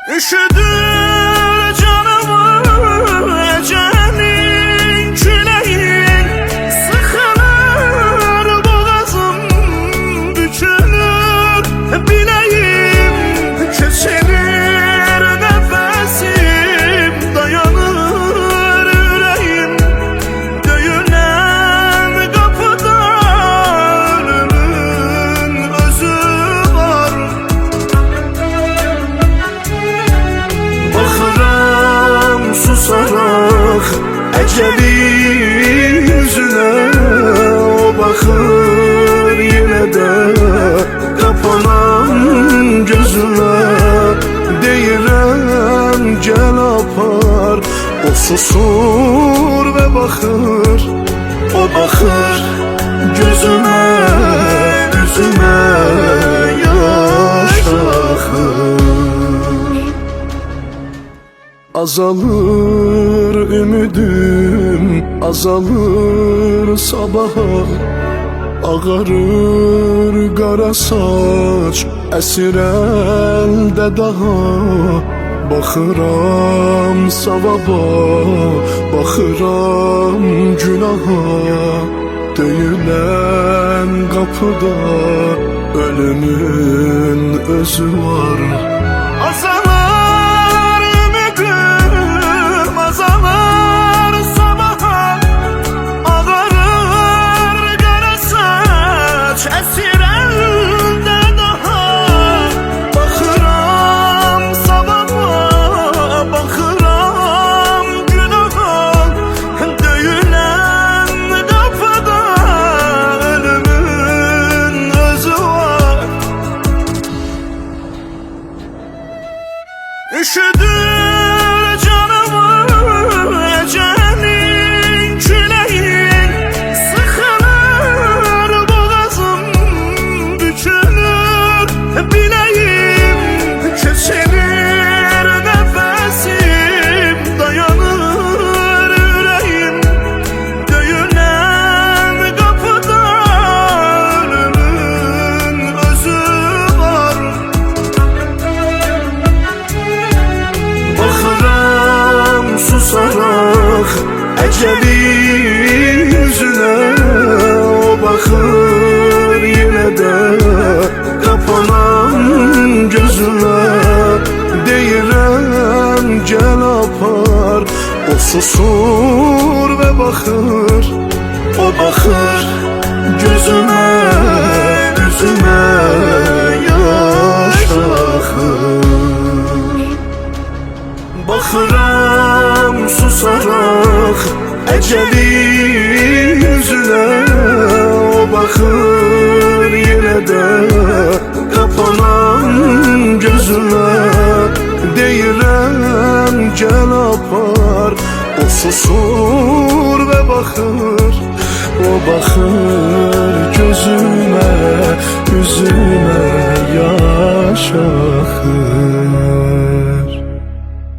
Üşüdür canımı ecenin küleğin, sıkılır boğazım, bükülür bileğim, kesilir nefesim, dayanır yüreğim. Döyülen kapıda ölümün özü var. Bakıram susarak ecelin yüzüne, o bakır yine de kapanan gözüne. Deyirəm gel apar, o susur ve bakır, o bakır gözüme, yüzüme yaş akır. Azalır ümidim, azalır sabaha, ağarır qara saç, əsir əldə daha. Baxıram savaba, baxıram günaha, döyülən qapıda ölümün özü var. Azalır ümidim, azalır sabaha, ağarır qara saç, əsir əldə daha. Baxıram sabaha, baxıram günaha, döyülən qapıda ölümün özü var. Üşüdür canımı ecenin küleğin, sıkılır boğazım, bükülür bileğim, kesilir nefesim, dayanır yüreğim. Döyülen kapıda ölümün özü var. Bakıram susarak ecelin yüzüne, o bakır yine de kapanan gözüne. Deyirəm gel apar, o susur ve bakır, o bakır gözüme, yüzüme yaş akır. Bakıram susarak ecelin yüzüne, o bakır yine de kapanan gözüne. Deyirəm gel apar, o susur ve bakır, o bakır gözüme, yüzüme yaş akır.